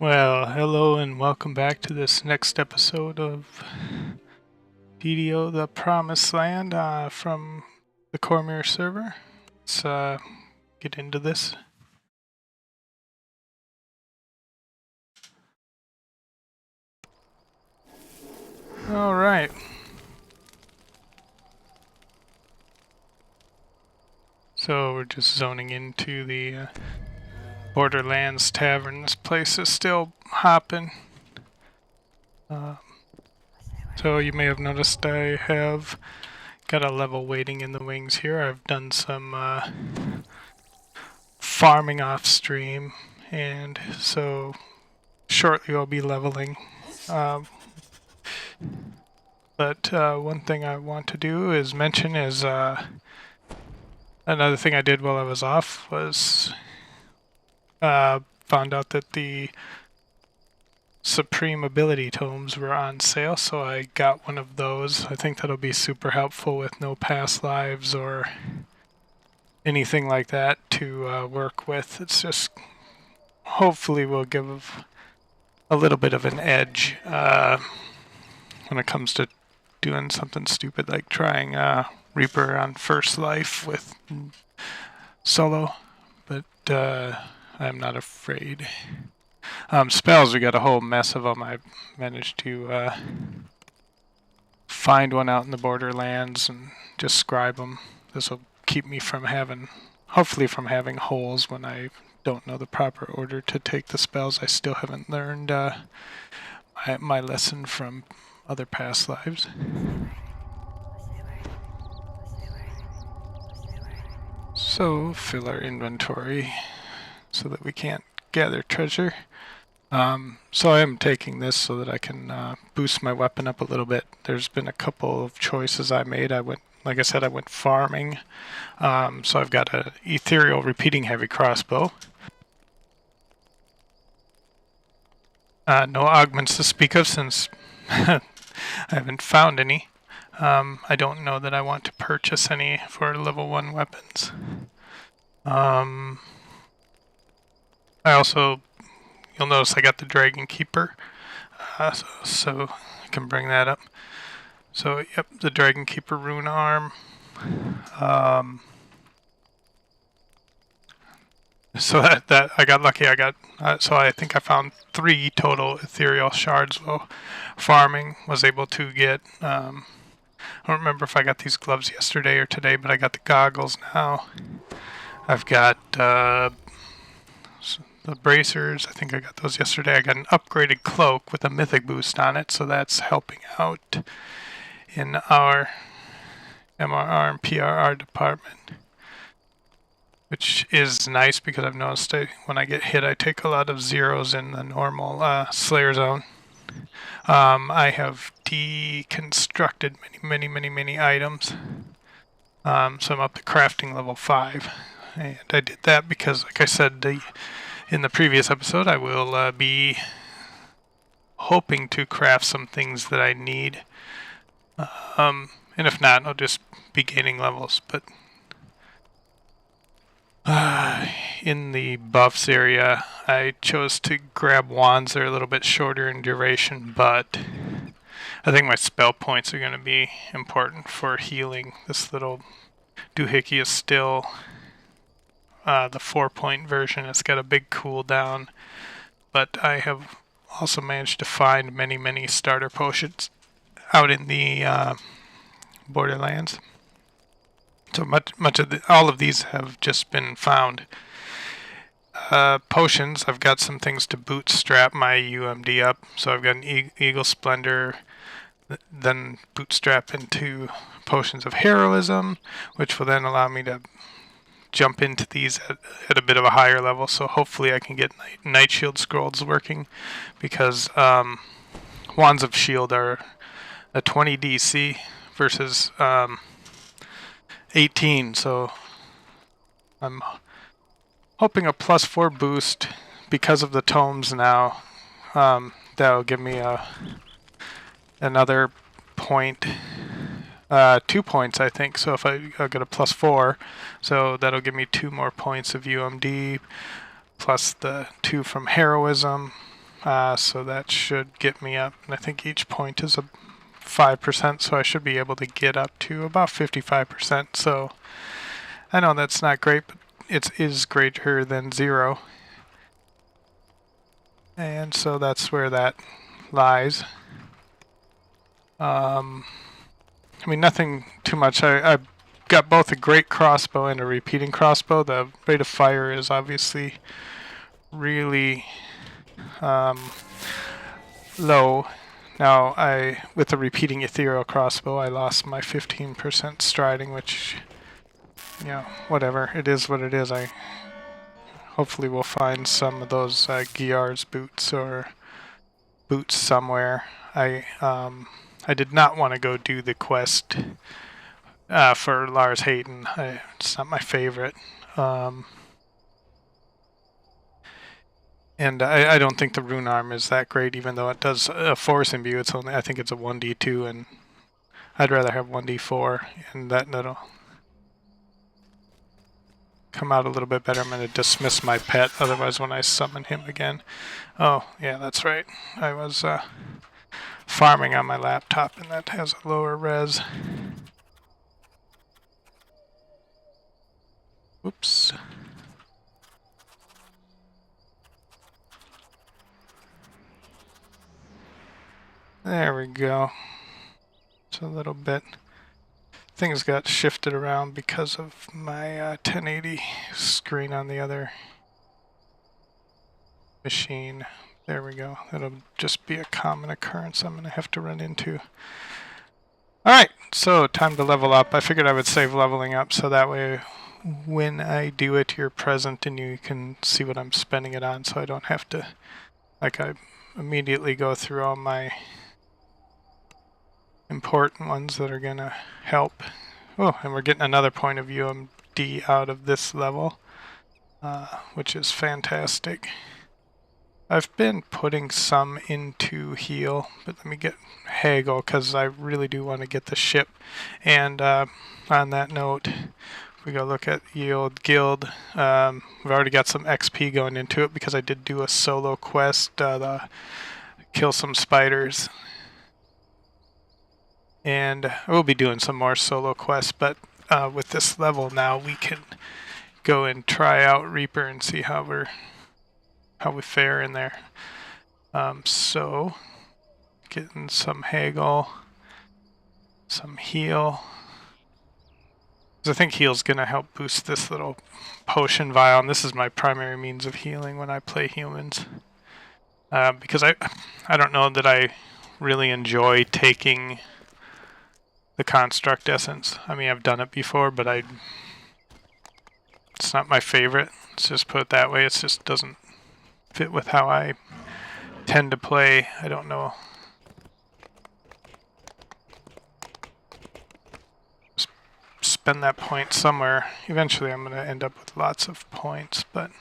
Well, hello and welcome back to this next episode of DDO, the Promised Land from the Cormyr server. Let's get into this. Alright. So we're just zoning into the Borderlands Tavern. This place is still hopping. So you may have noticed I have got a level waiting in the wings here. I've done some farming off stream, and so shortly I'll be leveling. But one thing I want to do is mention is another thing I did while I was off was found out that the Supreme Ability Tomes were on sale, so I got one of those. I think that'll be super helpful with no past lives or anything like that to work with. It's just hopefully will give a little bit of an edge when it comes to doing something stupid like trying Reaper on first life with solo, but I'm not afraid. Spells, we got a whole mess of them. I managed to find one out in the Borderlands and just scribe them. This will keep me from hopefully from having holes when I don't know the proper order to take the spells. I still haven't learned my lesson from other past lives. So fill our inventory so that we can't gather treasure. So I am taking this so that I can boost my weapon up a little bit. There's been a couple of choices I made. Like I said, I went farming. So I've got an ethereal repeating heavy crossbow. No augments to speak of since I haven't found any. I don't know that I want to purchase any for level 1 weapons. I also, you'll notice I got the Dragon Keeper, so I can bring that up. So, yep, the Dragon Keeper rune arm. So that I got lucky. So I think I found 3 total ethereal shards while farming. Was able to get. I don't remember if I got these gloves yesterday or today, but I got the goggles now. I've got the bracers. I think I got those yesterday. I got an upgraded cloak with a mythic boost on it, so that's helping out in our MRR and PRR department, which is nice because I've noticed when I get hit, I take a lot of zeros in the normal Slayer zone. I have deconstructed many items. So I'm up to crafting level 5. And I did that because, like I said in the previous episode, I will be hoping to craft some things that I need. And if not, I'll just be gaining levels. But in the buffs area, I chose to grab wands. They're a little bit shorter in duration, but I think my spell points are going to be important for healing. This little doohickey is still the 4-point version. It's got a big cooldown, but I have also managed to find many starter potions out in the Borderlands. So all of these have just been found. Potions, I've got some things to bootstrap my UMD up. So I've got an Eagle Splendor, then bootstrap into potions of heroism, which will then allow me to jump into these at a bit of a higher level. So hopefully I can get Night Shield scrolls working, because Wands of Shield are a 20 DC versus 18, so I'm hoping a +4 boost because of the tomes now. That'll give me another point, 2 points I think. So if I'll get a +4, so that'll give me 2 more points of UMD plus the 2 from heroism. so that should get me up. And I think each point is a 5%, so I should be able to get up to about 55%. So I know that's not great, but it is greater than 0. And so that's where that lies. I mean, nothing too much. I've got both a great crossbow and a repeating crossbow. The rate of fire is obviously really low. Now, with the repeating ethereal crossbow, I lost my 15% striding, which, you know, whatever. It is what it is. I hopefully will find some of those Giar's boots or boots somewhere. I did not want to go do the quest for Lars Hayden. It's not my favorite. And I don't think the rune arm is that great, even though it does a force imbue. It's only, I think it's a 1d2, and I'd rather have 1d4, and that'll come out a little bit better. I'm going to dismiss my pet, otherwise when I summon him again. Oh, yeah, that's right. I was farming on my laptop, and that has a lower res. Oops. There we go. It's a little bit. Things got shifted around because of my 1080 screen on the other machine. There we go. That'll just be a common occurrence I'm going to have to run into. Alright, so time to level up. I figured I would save leveling up so that way when I do it, you're present and you can see what I'm spending it on, so I don't have to, like, I immediately go through all my important ones that are going to help. Oh, and we're getting another point of UMD out of this level, which is fantastic. I've been putting some into heal, but let me get haggle because I really do want to get the ship. And on that note, we go look at Yield Guild. We've already got some XP going into it because I did do a solo quest, kill some spiders. And I will be doing some more solo quests, but with this level now, we can go and try out Reaper and see how we fare in there. So, getting some haggle, some heal. I think heal's gonna help boost this little potion vial, and this is my primary means of healing when I play humans. Because I don't know that I really enjoy taking the construct essence. I mean, I've done it before, but it's not my favorite. Let's just put it that way. It just doesn't fit with how I tend to play. I don't know. Spend that point somewhere. Eventually I'm going to end up with lots of points, but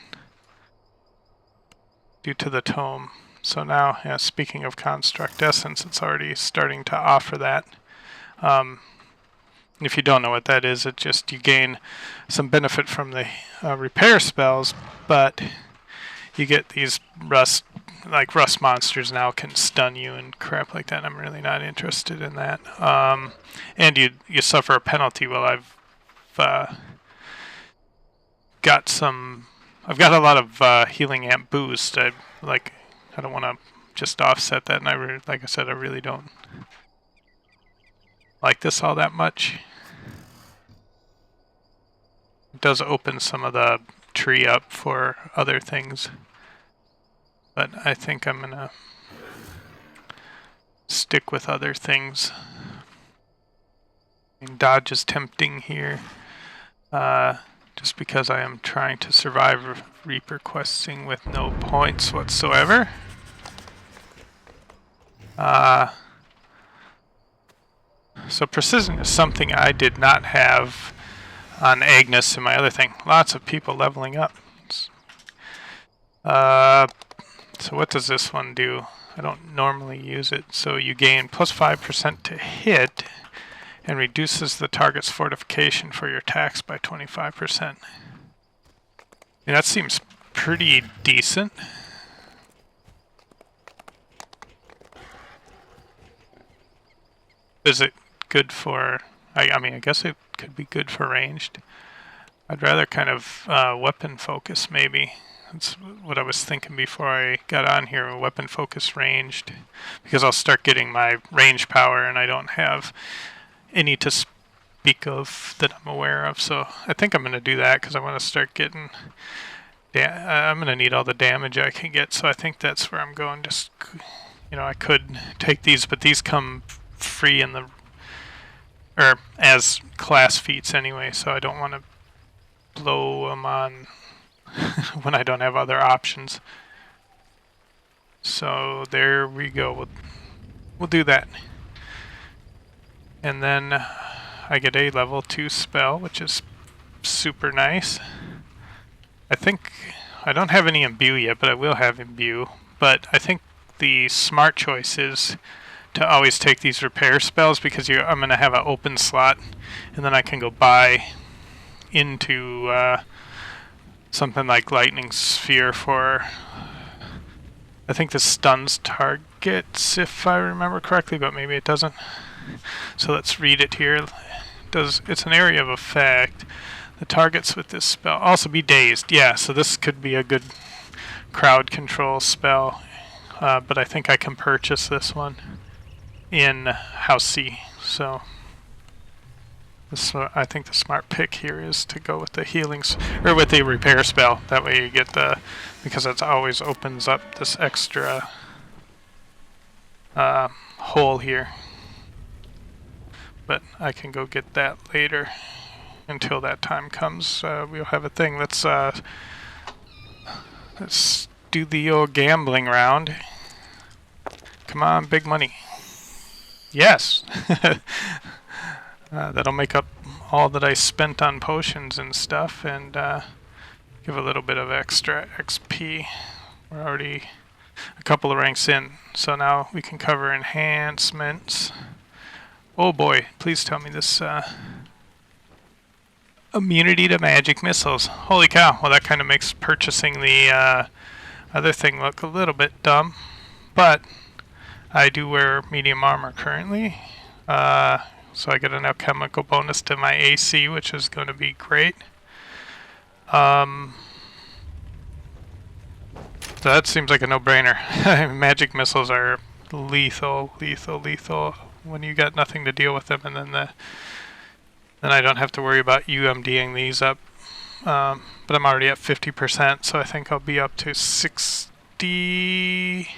due to the tome. So now, yeah, speaking of construct essence, it's already starting to offer that. If you don't know what that is, it just you gain some benefit from the repair spells, but you get these rust monsters now can stun you and crap like that. I'm really not interested in that. And you suffer a penalty. Well, I've got a lot of healing amp boost. I don't want to just offset that, and like I said, I really don't like this all that much. It does open some of the tree up for other things, but I think I'm gonna stick with other things. I mean, dodge is tempting here, just because I am trying to survive Reaper questing with no points whatsoever. So precision is something I did not have on Agnes and my other thing. Lots of people leveling up. So what does this one do? I don't normally use it. So you gain plus 5% to hit and reduces the target's fortification for your attacks by 25%. And that seems pretty decent. Is it good for... I mean, I guess it could be good for ranged. I'd rather kind of weapon focus, maybe. That's what I was thinking before I got on here, weapon focus ranged. Because I'll start getting my range power, and I don't have any to speak of that I'm aware of. So I think I'm going to do that, because I want to start getting... I'm going to need all the damage I can get, so I think that's where I'm going. Just, you know, I could take these, but these come free in the... or as class feats anyway, so I don't want to blow them on when I don't have other options. So there we go. We'll do that. And then I get a level 2 spell, which is super nice. I think I don't have any imbue yet, but I will have imbue. But I think the smart choice is to always take these repair spells, because I'm going to have an open slot, and then I can go buy into something like Lightning Sphere for, I think this stuns targets, if I remember correctly, but maybe it doesn't. So let's read it here. It's an area of effect. The targets with this spell also be dazed. Yeah, so this could be a good crowd control spell, but I think I can purchase this one in House C. So I think the smart pick here is to go with the healings, or with the repair spell. That way you get the, because it always opens up this extra hole here. But I can go get that later. Until that time comes, we'll have a thing. Let's do the old gambling round. Come on, big money. Yes! That'll make up all that I spent on potions and stuff, and give a little bit of extra XP. We're already a couple of ranks in, so now we can cover enhancements. Oh boy, please tell me this... immunity to magic missiles. Holy cow. Well, that kind of makes purchasing the other thing look a little bit dumb. But I do wear medium armor currently. So I get an alchemical bonus to my AC, which is going to be great. So that seems like a no-brainer. Magic missiles are lethal when you got nothing to deal with them, and then I don't have to worry about UMDing these up. But I'm already at 50%, so I think I'll be up to 65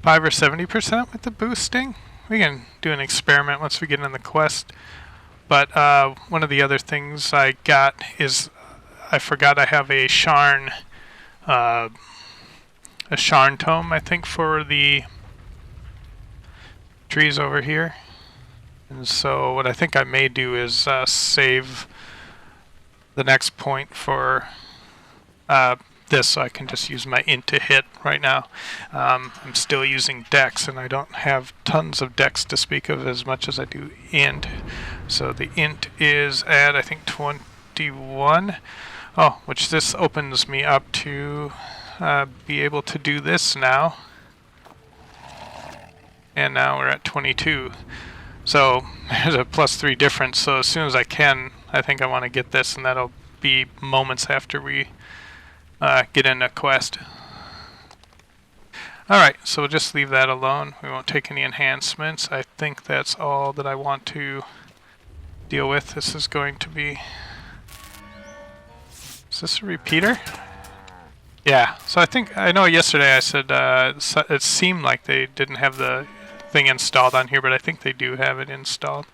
or 70% with the boosting. We can do an experiment once we get in the quest. But one of the other things I got is, I forgot I have a Sharn tome, I think, for the trees over here. And so what I think I may do is save the next point for this, so I can just use my int to hit right now. I'm still using dex, and I don't have tons of dex to speak of as much as I do int. So the int is at, I think, 21. Oh, which this opens me up to be able to do this now. And now we're at 22. So there's a +3 difference, so as soon as I can, I think I want to get this, and that'll be moments after we get in a quest. Alright, so we'll just leave that alone. We won't take any enhancements. I think that's all that I want to deal with. This is going to be... Is this a repeater? Yeah, so I know yesterday I said it seemed like they didn't have the thing installed on here, but I think they do have it installed.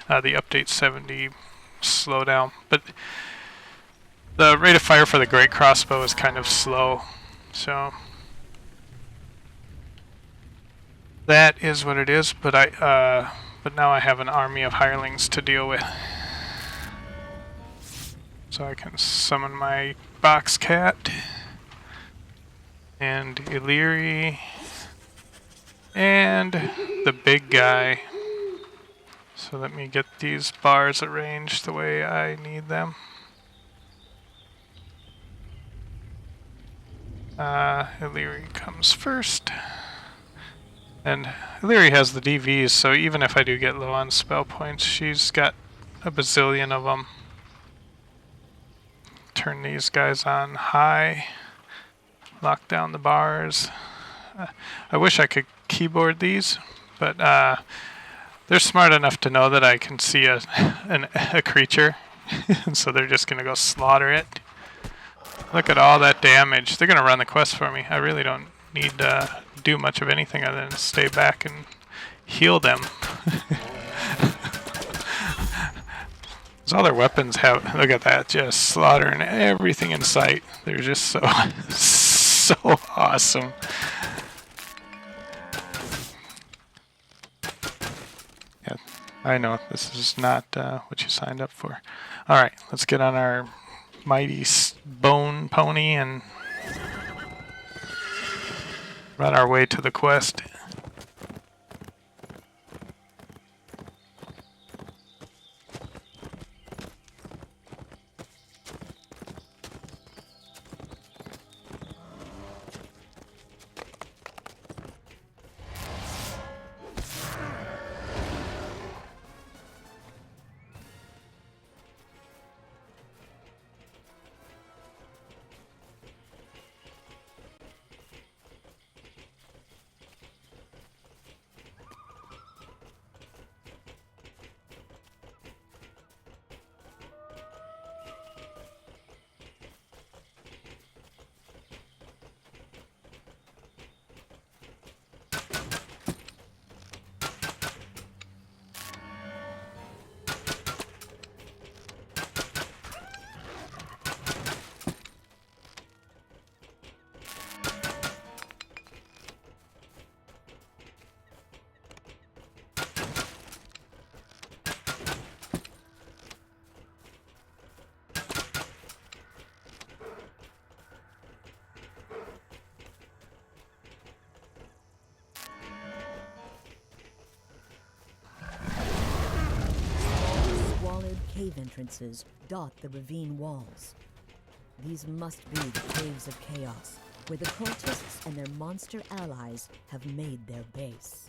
The update 70 slowdown, but the rate of fire for the great crossbow is kind of slow, so that is what it is. But now I have an army of hirelings to deal with, so I can summon my box cat and Illyri and the big guy. So let me get these bars arranged the way I need them. Illyri comes first. And Illyri has the DVs, so even if I do get low on spell points, she's got a bazillion of them. Turn these guys on high. Lock down the bars. I wish I could keyboard these, but they're smart enough to know that I can see a creature, and so they're just going to go slaughter it. Look at all that damage. They're going to run the quest for me. I really don't need to do much of anything other than stay back and heal them. All their weapons have, look at that, just slaughtering everything in sight. They're just so, so awesome. Yeah, I know, this is not what you signed up for. Alright, let's get on our mighty bone pony and run our way to the quest. Cave entrances dot the ravine walls. These must be the Caves of Chaos, where the cultists and their monster allies have made their base.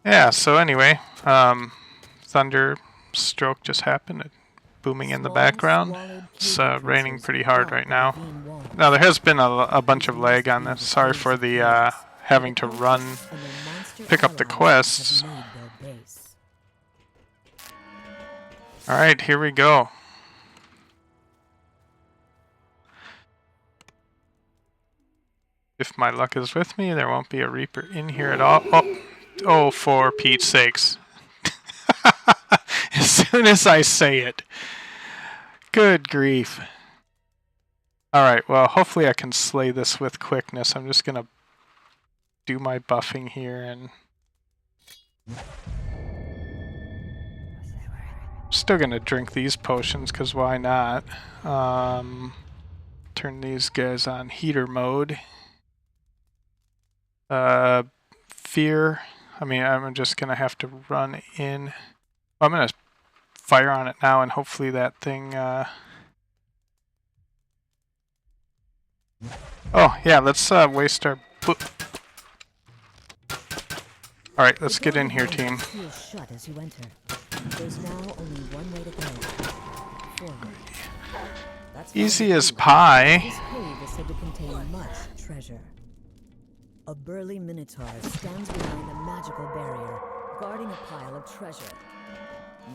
Yeah, so anyway, thunder stroke just happened, booming in the background. It's raining pretty hard right now. Now there has been a bunch of lag on this. Sorry for the having to run, pick up the quests. Alright, here we go. If my luck is with me, there won't be a Reaper in here at all. Oh, for Pete's sakes. As soon as I say it. Good grief. Alright, well, hopefully I can slay this with quickness. I'm just gonna do my buffing here and... Still gonna drink these potions, because why not? Turn these guys on heater mode. Fear. I mean, I'm just gonna have to run in. Well, I'm gonna fire on it now, and hopefully that thing. Oh yeah, let's waste our. All right, let's get in here, team. Shut as you enter. There's now only one way to go. Forward. Easy as pie. This cave is said to contain much treasure. A burly minotaur stands behind a magical barrier, guarding a pile of treasure.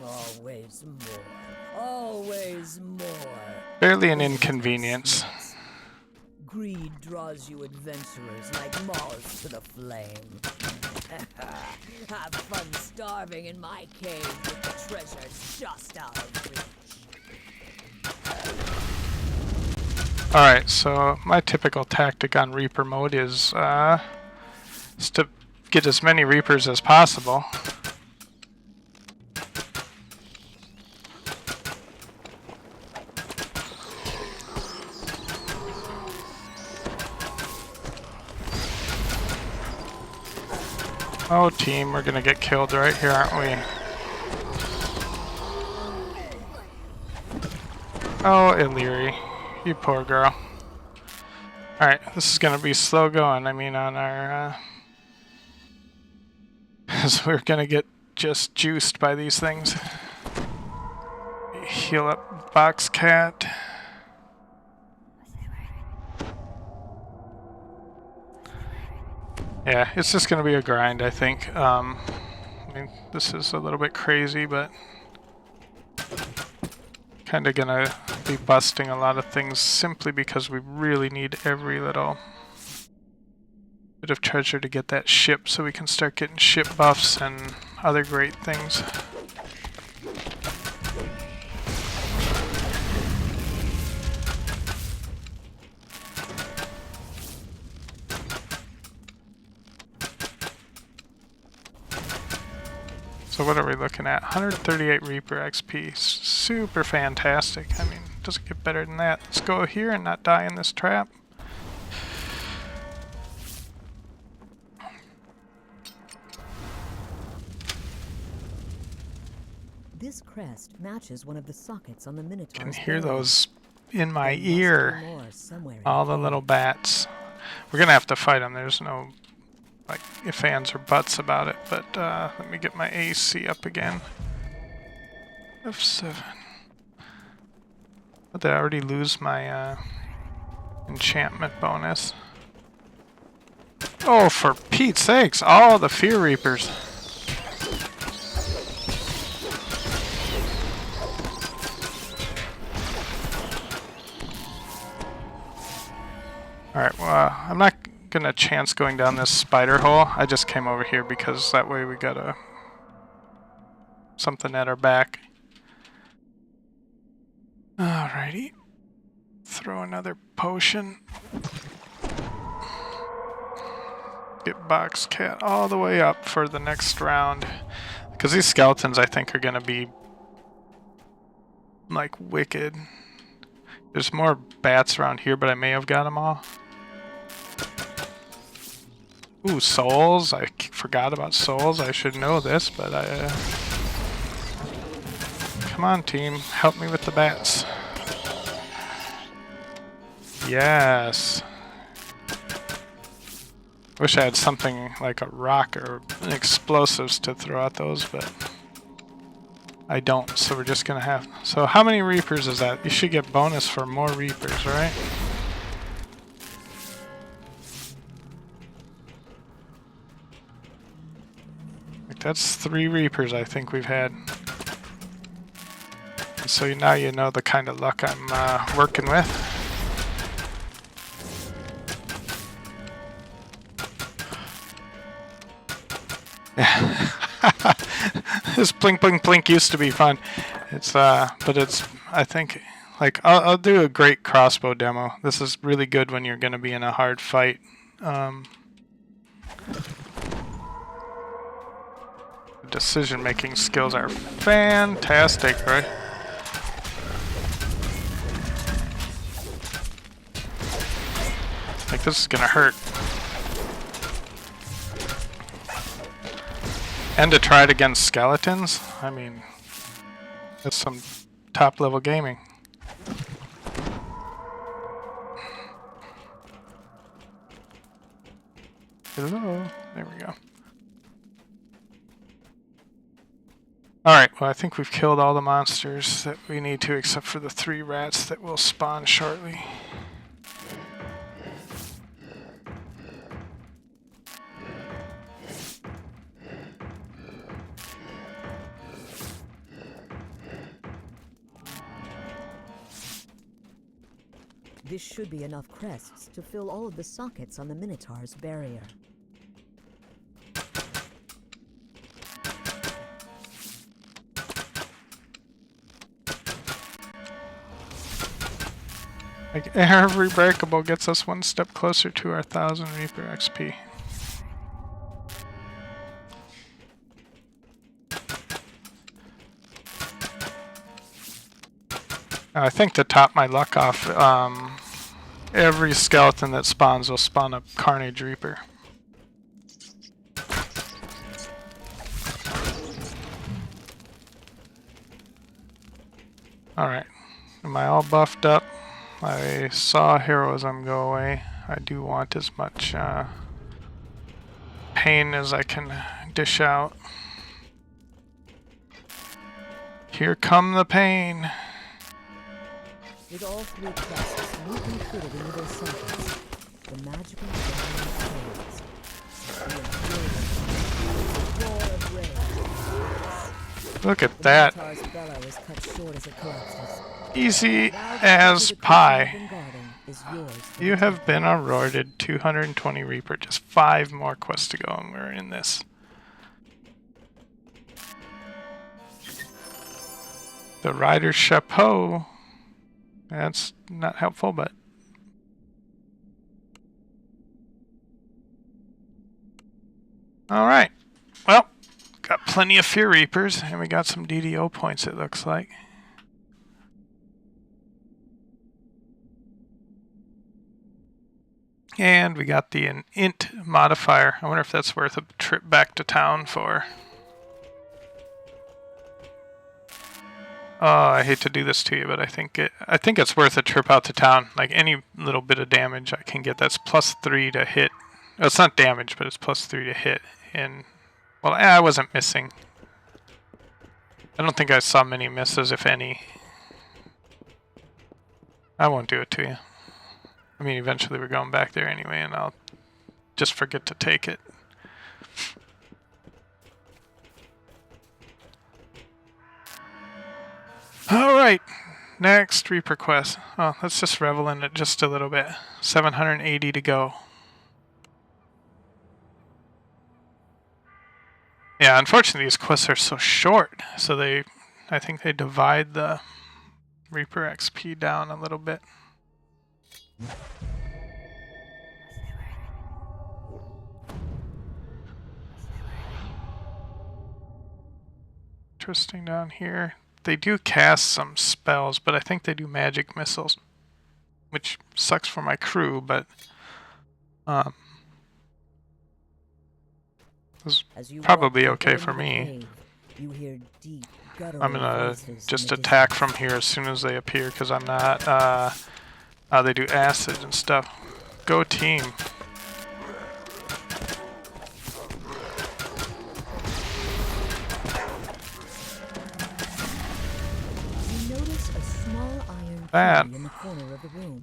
Always more. Always more. Barely an inconvenience. Greed draws you adventurers like moths to the flame. Have fun starving in my cave with the treasure just out of reach. Alright, so my typical tactic on Reaper mode is to get as many Reapers as possible. Oh team, we're gonna get killed right here, aren't we? Oh, Illyri. You poor girl. Alright, this is gonna be slow going. I mean, on our... so we're gonna get just juiced by these things. Heal up Box Cat. Yeah, it's just gonna be a grind, I think. I mean, this is a little bit crazy, but... Kinda gonna be busting a lot of things simply because we really need every little bit of treasure to get that ship so we can start getting ship buffs and other great things. So what are we looking at? 138 Reaper XP. Super fantastic. I mean, doesn't get better than that. Let's go here and not die in this trap. This crest matches one of the sockets on the Minotaur's Can hear barrel. those in my There must be ear. more somewhere in All the the little bats. We're gonna have to fight them. There's no like ifs, ands, or buts about it. But let me get my AC up again. F7. But did I already lose my enchantment bonus? Oh, for Pete's sakes! All the Fear Reapers. Alright, well, I'm not gonna chance going down this spider hole. I just came over here because that way we got something at our back. Alrighty. Throw another potion. Get Box Cat all the way up for the next round. Because these skeletons, I think, are gonna be like wicked. There's more bats around here, but I may have got them all. Ooh, souls. I forgot about souls. I should know this, but I... Come on, team. Help me with the bats. Yes. Wish I had something like a rock or explosives to throw at those, but I don't, so we're just gonna have... So how many Reapers is that? You should get bonus for more Reapers, right? Like that's 3 Reapers I think we've had. And so now you know the kind of luck I'm working with. This blink blink blink used to be fun. It's but it's, I think, like I'll do a great crossbow demo. This is really good when you're gonna be in a hard fight. Decision-making skills are fantastic, right? Like, this is gonna hurt. And to try it against skeletons? I mean, that's some top-level gaming. Hello. There we go. Alright, well I think we've killed all the monsters that we need to, except for the 3 rats that will spawn shortly. This should be enough crests to fill all of the sockets on the Minotaur's barrier. Like, every breakable gets us one step closer to our 1000 Reaper XP. I think to top my luck off, every skeleton that spawns will spawn a Carnage Reaper. Alright, am I all buffed up? I saw heroism go away. I do want as much pain as I can dish out. Here come the pain. With all 3 crests neatly fitted into their sockets, the magical barrier fades. Look at that. Easy as pie. You have been awarded 220 Reaper. Just 5 more quests to go and we're in this. The Rider's Chapeau. That's not helpful, but... Alright. Well, got plenty of Fear Reapers, and we got some DDO points, it looks like. And we got the int modifier. I wonder if that's worth a trip back to town for. Oh, I hate to do this to you, but I think it's worth a trip out to town. Like, any little bit of damage I can get, that's +3 to hit. Well, it's not damage, but it's +3 to hit. And, well, I wasn't missing. I don't think I saw many misses, if any. I won't do it to you. I mean, eventually we're going back there anyway, and I'll just forget to take it. Alright, next Reaper quest. Oh, let's just revel in it just a little bit. 780 to go. Yeah, unfortunately these quests are so short, so I think they divide the Reaper XP down a little bit. Interesting down here. They do cast some spells, but I think they do magic missiles, which sucks for my crew, but this is probably okay for me. I'm gonna just attack from here as soon as they appear, because I'm not, they do acid and stuff. Go team. That. In the corner of the room.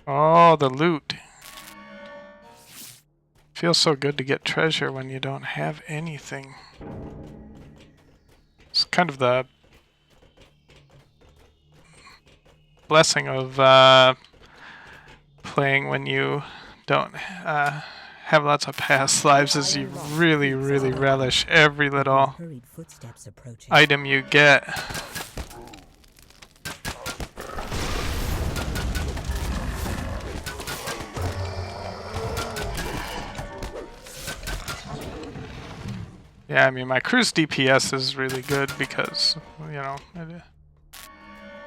Oh, the loot. Feels so good to get treasure when you don't have anything. It's kind of the blessing of playing when you don't have lots of past lives is you really, really relish every little Hurried footsteps approaching. item you get. Yeah, I mean, my cruise DPS is really good because, you know,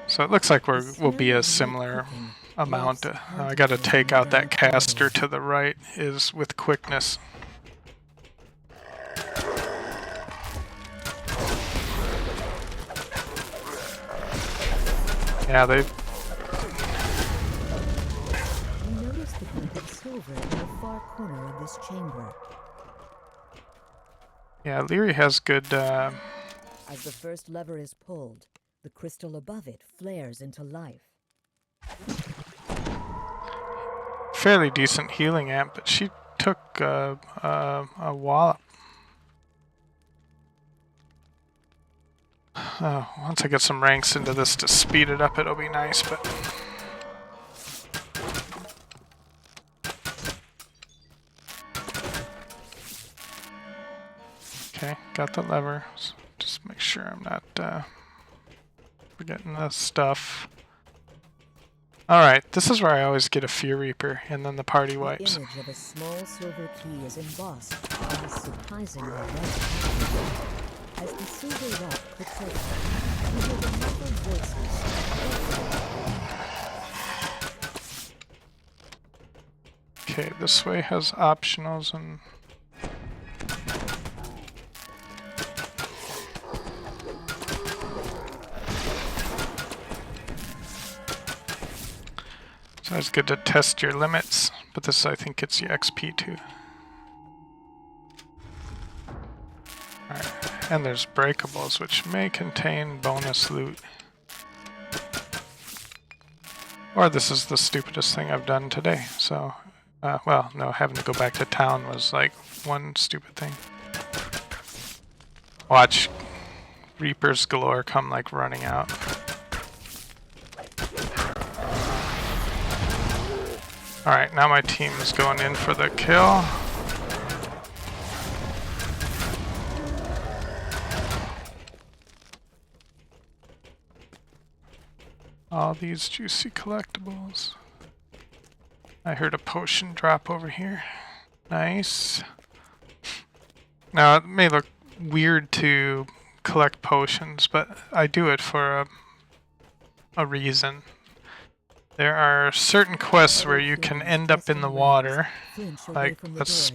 so it looks like we'll be a similar amount. I gotta take out that caster to the right is with quickness. Yeah, they... You notice the glint of silver in the far corner of this chamber. Yeah, Leary has good... As the first lever is pulled, the crystal above it flares into life. fairly decent healing amp, but she took a wallop. Once I get some ranks into this to speed it up, it'll be nice, but... Okay, got the lever. So just make sure I'm not forgetting the stuff. Alright, this is where I always get a Fear Reaper, and then the party wipes. The image of a small silver key is embossed and is surprisingly red. As the silver rock clicks over, you hear the muffled voices. Okay, this way has optionals and... So it's good to test your limits, but this I think gets you XP too. Alright, and there's breakables, which may contain bonus loot. Or this is the stupidest thing I've done today, so... well, no, having to go back to town was like one stupid thing. Watch Reapers galore come like running out. Alright, now my team is going in for the kill. All these juicy collectibles. I heard a potion drop over here. Nice. Now, it may look weird to collect potions, but I do it for a reason. There are certain quests where you can end up in the water, like let's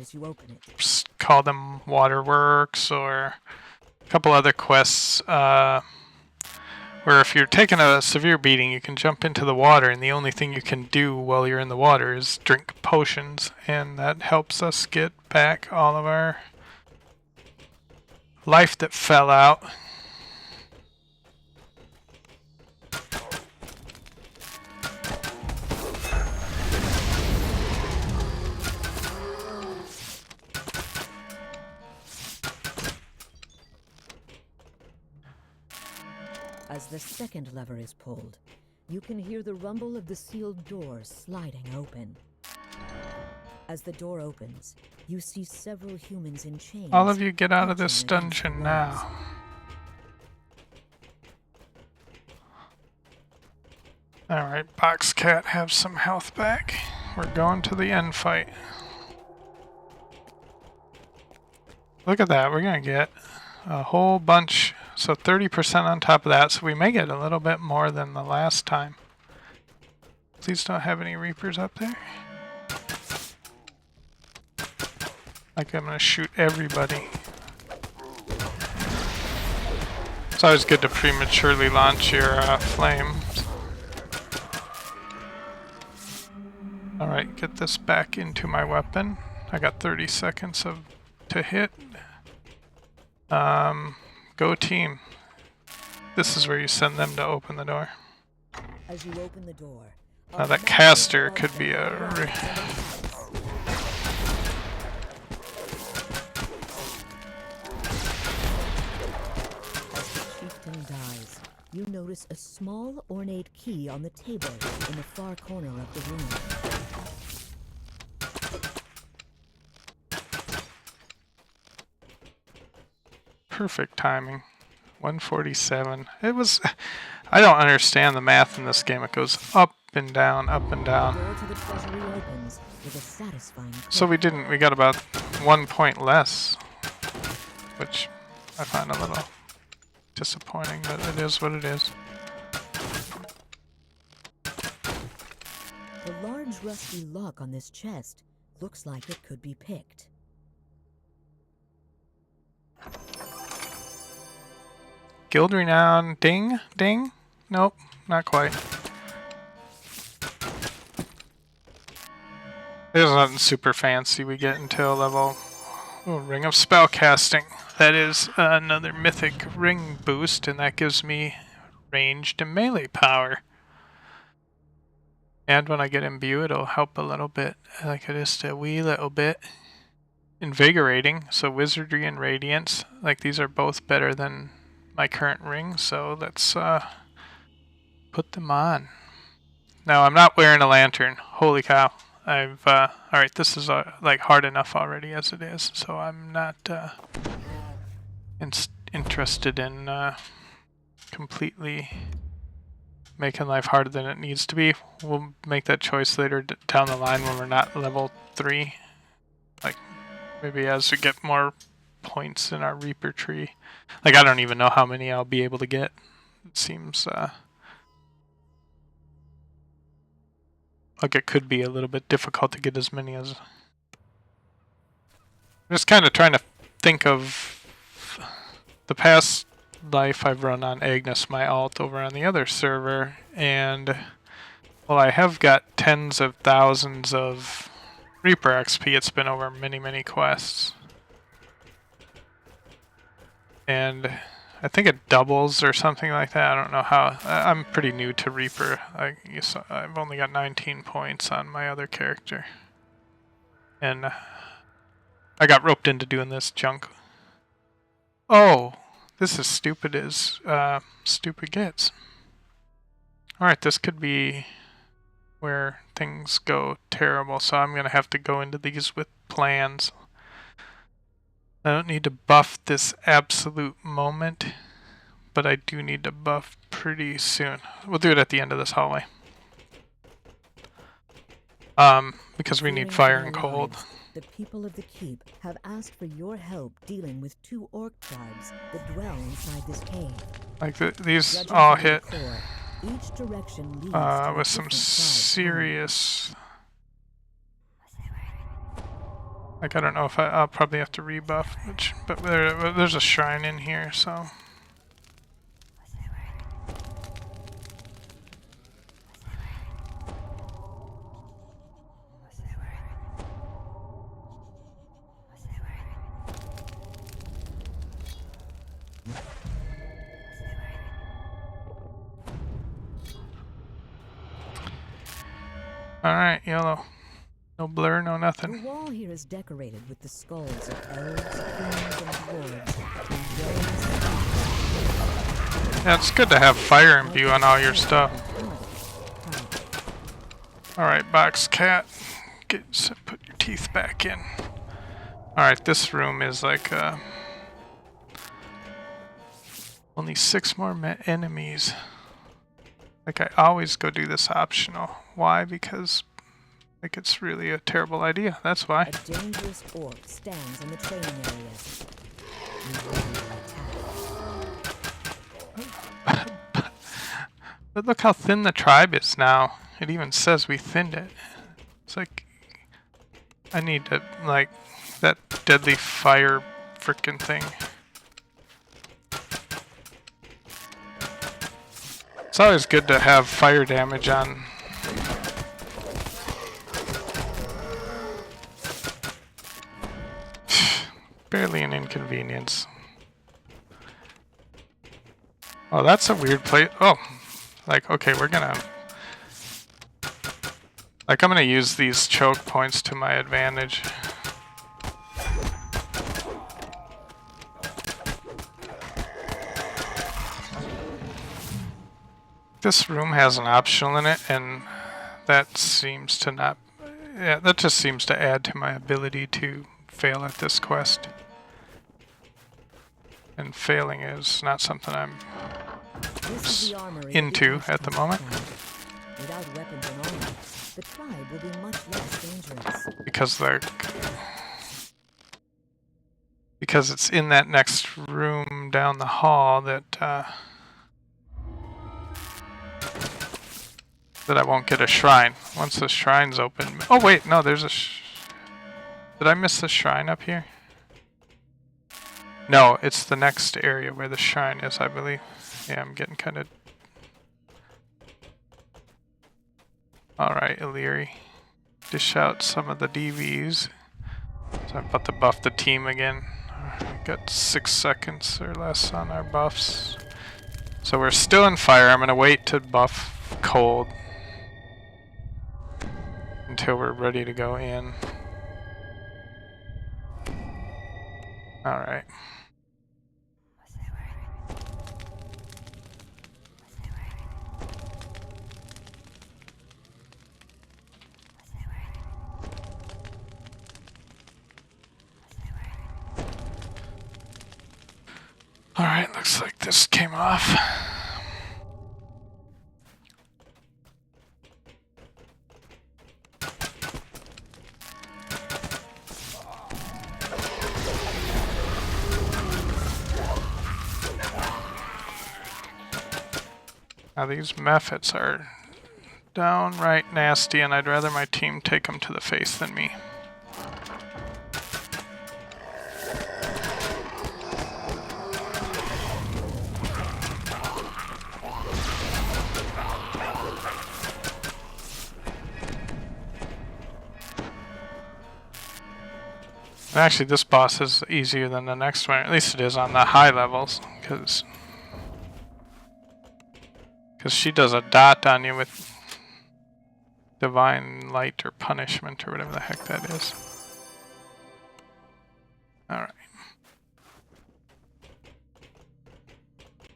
call them Waterworks, or a couple other quests where if you're taking a severe beating you can jump into the water and the only thing you can do while you're in the water is drink potions, and that helps us get back all of our life that fell out. As the second lever is pulled, you can hear the rumble of the sealed door sliding open. As the door opens, you see several humans in chains. All of you get out of this dungeon now. Alright, Boxcat, have some health back. We're going to the end fight. Look at that, we're gonna get a whole bunch, so 30% on top of that, so we may get a little bit more than the last time. Please don't have any Reapers up there. Like I'm gonna shoot everybody. It's always good to prematurely launch your flames. Alright, get this back into my weapon. I got 30 seconds to hit. Go team. This is where you send them to open the door. As you open the door, now that caster could be a... As the chieftain dies, you notice a small ornate key on the table in the far corner of the room. perfect timing. 147. It was... I don't understand the math in this game. It goes up and down, up and down. Door to the treasury opens with a satisfying So we didn't... We got about 1 point less. Which I find a little disappointing, but it is what it is. The large rusty lock on this chest looks like it could be picked. Guild renown, ding, ding. Nope, not quite. There's nothing super fancy we get until level... Oh, Ring of Spellcasting. That is another mythic ring boost, and that gives me ranged and melee power. And when I get imbue, it'll help a little bit, like just a wee little bit. Invigorating, so Wizardry and Radiance, like these are both better than my current ring, so let's put them on. Now, I'm not wearing a lantern. Holy cow. I've, alright, this is like hard enough already as it is, so I'm not interested in completely making life harder than it needs to be. We'll make that choice later down the line when we're not level 3. Like, maybe as we get more points in our Reaper tree. Like, I don't even know how many I'll be able to get. It seems, like it could be a little bit difficult to get as many as... I'm just kind of trying to think of the past life I've run on Agnes, my alt, over on the other server, and well, I have got tens of thousands of Reaper XP. It's been over many quests. And I think it doubles or something like that. I don't know how. I'm pretty new to Reaper. I've only got 19 points on my other character. And I got roped into doing this junk. Oh, this is stupid as stupid gets. Alright, this could be where things go terrible, so I'm going to have to go into these with plans. I don't need to buff this absolute moment, but I do need to buff pretty soon. We'll do it at the end of this hallway. Because we need fire and cold. The people of the keep have asked for your help dealing with 2 orc tribes that dwell inside this cave. Like these all hit Each direction leads with some serious... Like, I don't know if I'll probably have to rebuff, but there's a shrine in here, so... Alright, yellow. No blur, no nothing. The wall here is decorated with the skulls of elves, fiends, and dwarves. Yeah, it's good to have fire imbue on all your stuff. Alright, box cat. Put your teeth back in. Alright, this room is like only 6 more enemies. Like, I always go do this optional. Why? Because like it's really a terrible idea. That's why. A dangerous orc stands in the training area. But look how thin the tribe is now. It even says we thinned it. It's like I need to, like, that deadly fire frickin' thing. It's always good to have fire damage on. Barely an inconvenience. Oh, that's a weird place. Oh, like, okay, we're gonna... Like, I'm gonna use these choke points to my advantage. This room has an optional in it, and that seems to not... Yeah, that just seems to add to my ability to fail at this quest. and failing is not something I'm This is the armory into at the moment. Without weapons and armor, the tribe will be much less dangerous. Because it's in that next room down the hall that that I won't get a shrine. Once the shrine's open. Oh wait, no, there's a. Did I miss the shrine up here? No, it's the next area where the shrine is, I believe. Yeah, I'm getting kind of. All right, Illyri, dish out some of the DVs. So I'm about to buff the team again. Got 6 seconds or less on our buffs. So we're still in fire. I'm gonna wait to buff cold until we're ready to go in. Alright. Alright, looks like this came off. Now these mephits are downright nasty, and I'd rather my team take them to the face than me. And actually, this boss is easier than the next one. At least it is on the high levels, because she does a dot on you with divine light or punishment or whatever the heck that is. Alright.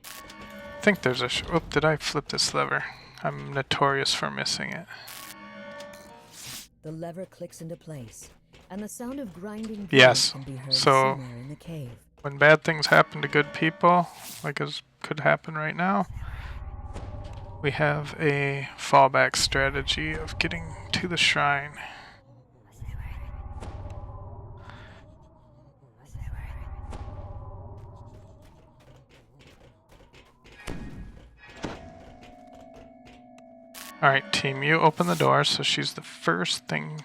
I think there's a... Oh, did I flip this lever? I'm notorious for missing it. The lever clicks into place, and the sound of grinding yes. Can be heard so somewhere in the cave. When bad things happen to good people, like as could happen right now, we have a fallback strategy of getting to the shrine. Alright, team, you open the door, so she's the first thing.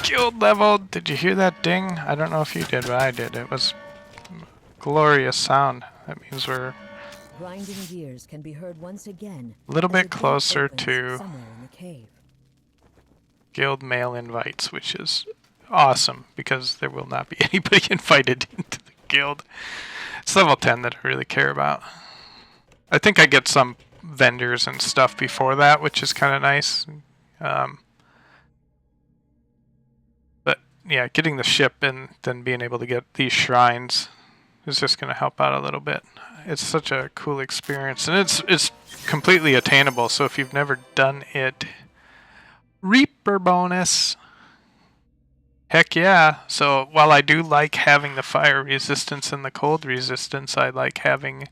Guild level! Did you hear that ding? I don't know if you did, but I did. It was a glorious sound. That means we're grinding gears can be heard once again. A little bit closer to somewhere in the cave. guild mail invites, which is awesome because there will not be anybody invited into the guild. It's level 10 that I really care about. I think I get some vendors and stuff before that, which is kind of nice. But yeah, getting the ship and then being able to get these shrines is just going to help out a little bit. It's such a cool experience, and it's completely attainable. So if you've never done it, Reaper bonus. Heck yeah. So while I do like having the fire resistance and the cold resistance, I like having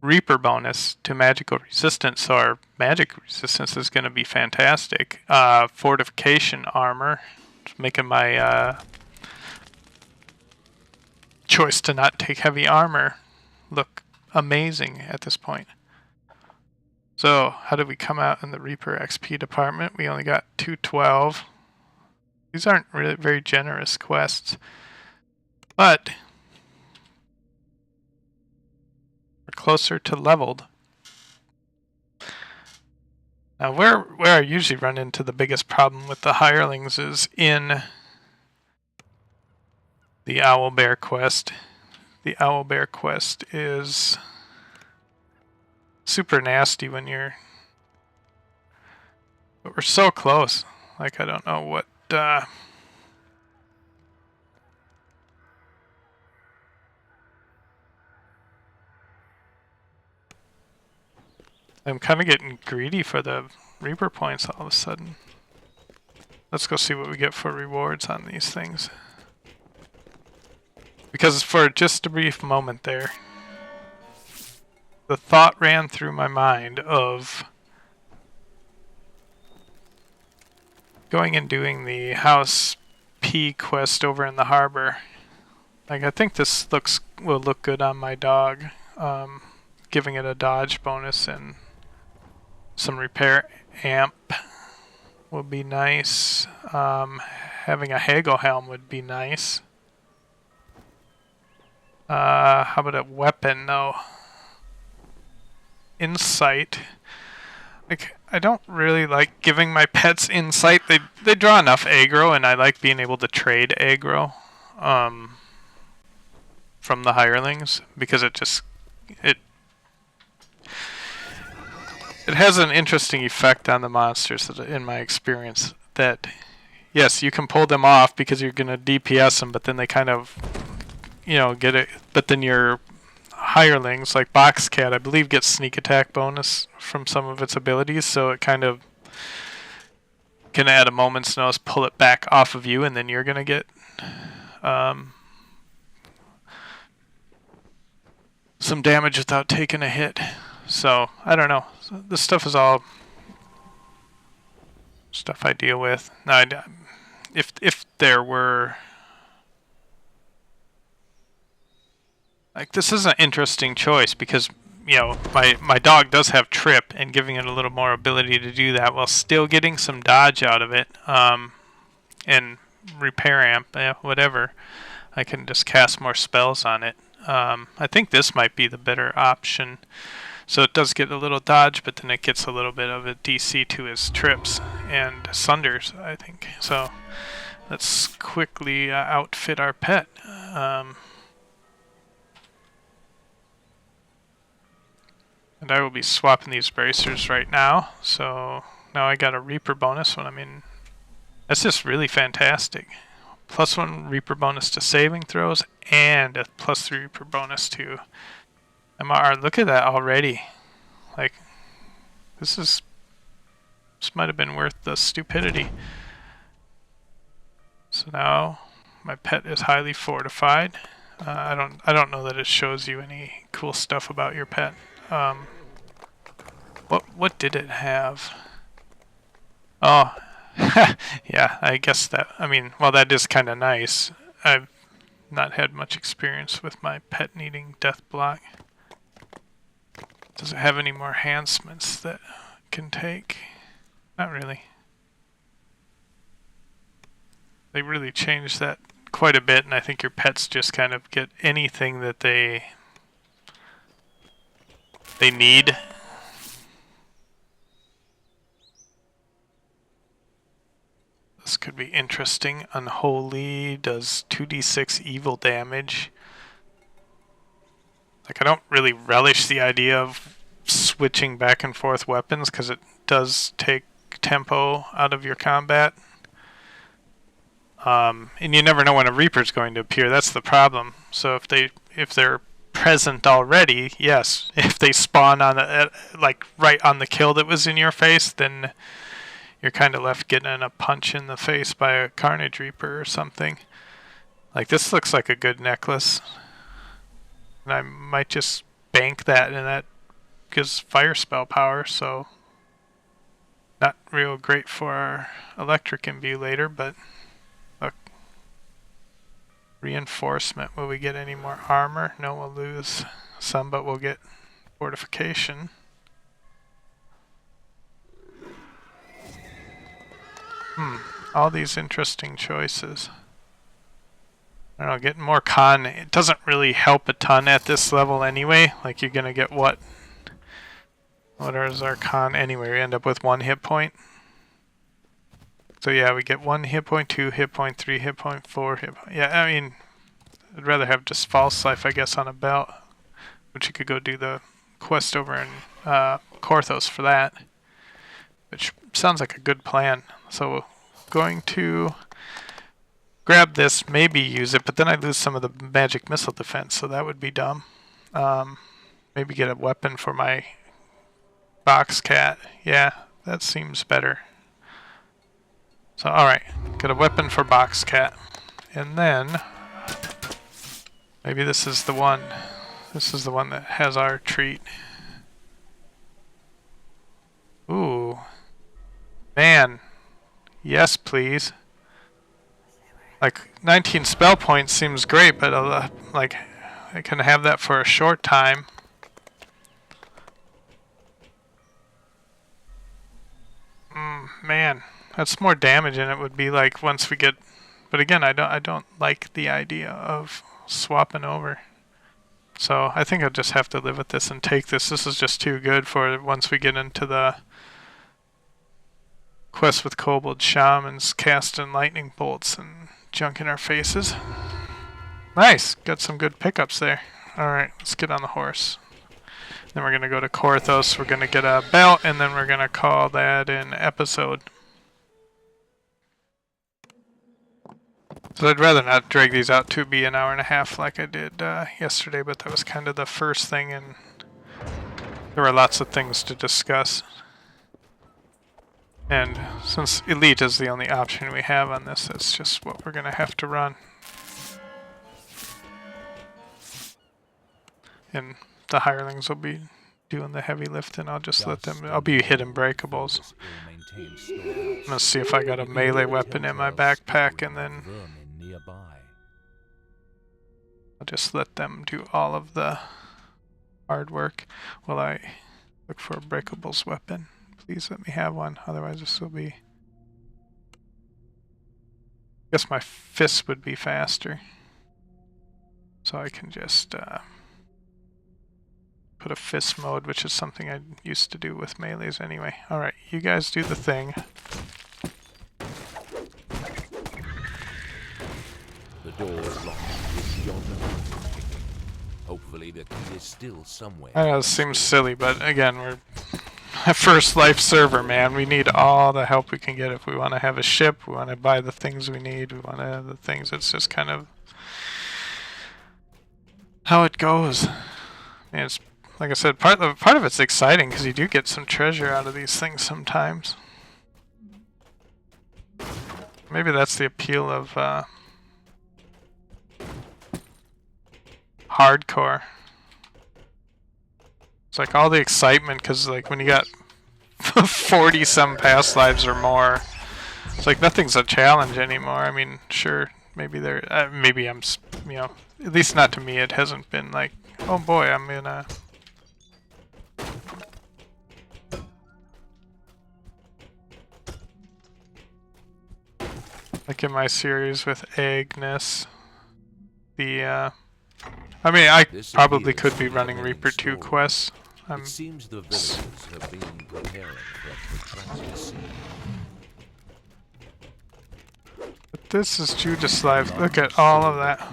Reaper bonus to magical resistance. So our magic resistance is going to be fantastic. Fortification armor, making my choice to not take heavy armor look amazing at this point. So how did we come out in the Reaper XP department? We only got 212. These aren't really very generous quests, but we're closer to leveled. Now where I usually run into the biggest problem with the hirelings is in the Owlbear quest. The Owlbear quest is super nasty when you're... But we're so close. Like, I don't know what... I'm kind of getting greedy for the Reaper points all of a sudden. Let's go see what we get for rewards on these things. Because for just a brief moment there, the thought ran through my mind of going and doing the House P quest over in the harbor. Like, I think this will look good on my dog. Giving it a dodge bonus and some repair amp would be nice. Having a haggle helm would be nice. How about a weapon though? Insight. Like, I don't really like giving my pets insight. They draw enough aggro, and I like being able to trade aggro from the hirelings, because it has an interesting effect on the monsters in my experience, that yes, you can pull them off because you're going to DPS them, but then they kind of, get it. But then your hirelings, like Boxcat, I believe, gets sneak attack bonus from some of its abilities, so it kind of can at a moment's notice pull it back off of you, and then you're going to get some damage without taking a hit. So, I don't know. This stuff is all stuff I deal with. Now, if there were... Like, this is an interesting choice because, my dog does have trip, and giving it a little more ability to do that while still getting some dodge out of it, and repair amp, whatever. I can just cast more spells on it. I think this might be the better option. So it does get a little dodge, but then it gets a little bit of a DC to his trips and sunders, I think. So let's quickly outfit our pet. And I will be swapping these bracers right now. So now I got a Reaper bonus when I'm in. That's just really fantastic. +1 Reaper bonus to saving throws and a +3 Reaper bonus to MR. Look at that already. Like, this might have been worth the stupidity. So now my pet is highly fortified. I don't know that it shows you any cool stuff about your pet. What did it have? Oh, yeah, I guess that. I mean, well, that is kind of nice. I've not had much experience with my pet needing death block. Does it have any more enhancements that can take? Not really. They really changed that quite a bit, and I think your pets just kind of get anything that they need. This could be interesting. Unholy does 2d6 evil damage. Like, I don't really relish the idea of switching back and forth weapons because it does take tempo out of your combat. And you never know when a Reaper's going to appear. That's the problem. So if they're present already, yes. If they spawn on like right on the kill that was in your face, then you're kind of left getting a punch in the face by a Carnage Reaper or something. Like, this looks like a good necklace. And I might just bank that, and that gives fire spell power, so not real great for our electric imbue later, but look. Reinforcement. Will we get any more armor? No, we'll lose some, but we'll get fortification. All these interesting choices. I don't know, getting more con, it doesn't really help a ton at this level anyway. Like, you're gonna get what is our con anyway? We end up with 1 hit point. So yeah, we get 1 hit point, 2 hit point, 3 hit point, 4 hit point. Yeah, I mean, I'd rather have just False Life, I guess, on a belt. Which you could go do the quest over in Korthos for that. Which sounds like a good plan. So, going to grab this, maybe use it, but then I lose some of the magic missile defense, so that would be dumb. Maybe get a weapon for my Box cat. Yeah, that seems better. So, alright. Get a weapon for box cat. And then... maybe this is the one. This is the one that has our treat. Ooh. Man. Yes, please. Like, 19 spell points seems great, but like, I can have that for a short time. Man, that's more damage than it would be like once we get. But again, I don't like the idea of swapping over. So I think I'll just have to live with this and take this. This is just too good for once we get into the quest with kobold shamans casting lightning bolts and junk in our faces. Nice, got some good pickups there. Alright, let's get on the horse. Then we're going to go to Korthos, we're going to get a belt, and then we're going to call that an episode. So I'd rather not drag these out to be an hour and a half like I did yesterday, but that was kind of the first thing, and there were lots of things to discuss. And since Elite is the only option we have on this, that's just what we're going to have to run. And the hirelings will be doing the heavy lifting. I'll just let them... I'll be hitting breakables. I'm going to see if I got a melee weapon in my backpack, and then I'll just let them do all of the hard work while I look for a breakables weapon. Please let me have one, otherwise this will be... I guess my fists would be faster. So I can just put a fist mode, which is something I used to do with melees anyway. Alright, you guys do the thing. The door is locked with John. Hopefully the key is still somewhere. I know, it seems silly, but again, we're a first life server, man. We need all the help we can get. If we want to have a ship, we want to buy the things we need, we want to have the things. It's just kind of how it goes. And it's, like I said, part of it's exciting because you do get some treasure out of these things sometimes. Maybe that's the appeal of hardcore. It's like all the excitement, because like when you got 40 some past lives or more, it's like nothing's a challenge anymore. I mean, sure, maybe there, maybe I'm, you know, at least not to me, it hasn't been like, oh boy, I'm gonna... Like in my series with Agnes, the, I mean, I probably could be running Reaper 2 quests. It seems the villagers have been preparing for a protracted siege. But this is Judith's life. Look at all of that.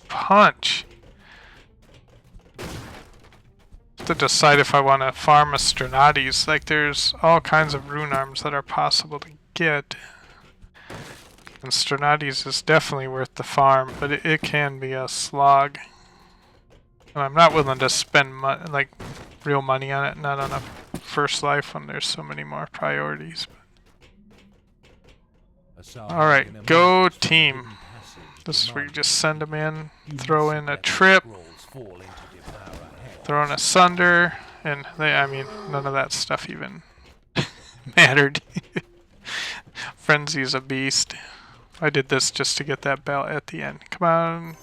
Punch! To decide if I want to farm a Stranates. Like, there's all kinds of rune arms that are possible to get. And Stranates is definitely worth the farm, but it can be a slog. And I'm not willing to spend like real money on it, not on a first life when there's so many more priorities. Alright, go team. This is where you just send them in, throw in a trip, throw in a sunder, and I mean, none of that stuff even mattered. Frenzy's a beast. I did this just to get that belt at the end. Come on.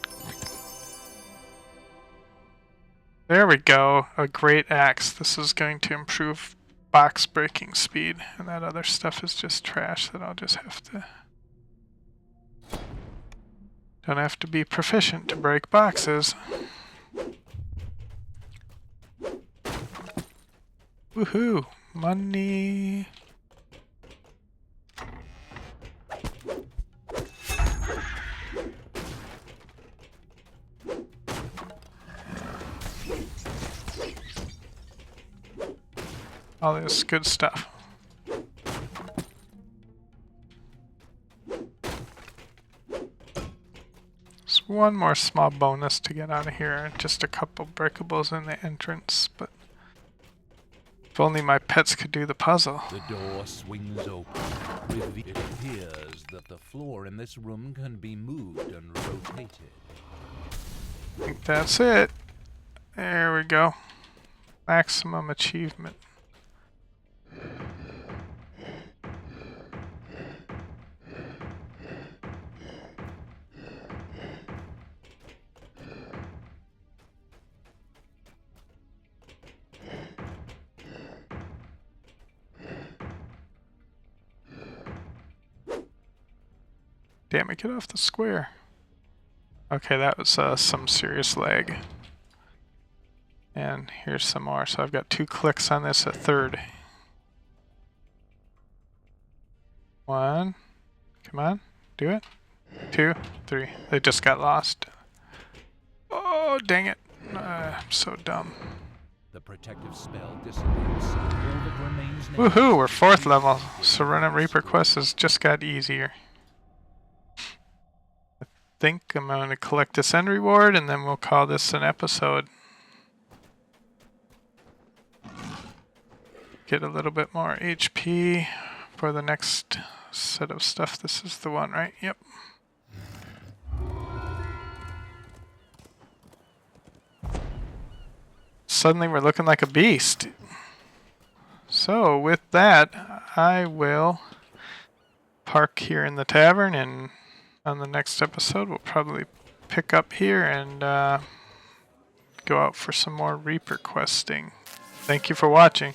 There we go. A great axe. This is going to improve box breaking speed, and that other stuff is just trash that I'll just have to... Don't have to be proficient to break boxes. Woohoo! Money! All this good stuff. Just one more small bonus to get out of here. Just a couple breakables in the entrance, but If only my pets could do the puzzle. The door swings open. It appears that the floor in this room can be moved and rotated. I think that's it. There we go. Maximum achievement. Damn it, get off the square. Okay, that was some serious lag. And here's some more. So I've got 2 clicks on this, a third. 1. Come on, do it. 2, 3. They just got lost. Oh, dang it. I'm so dumb. The protective spell dissipates. All that remains now. Woohoo, we're 4th level. So running Reaper quests has just got easier. I think I'm going to collect this end reward and then we'll call this an episode. Get a little bit more HP for the next set of stuff. This is the one, right? Yep. Suddenly we're looking like a beast. So with that, I will park here in the tavern, and on the next episode we'll probably pick up here and go out for some more Reaper questing. Thank you for watching.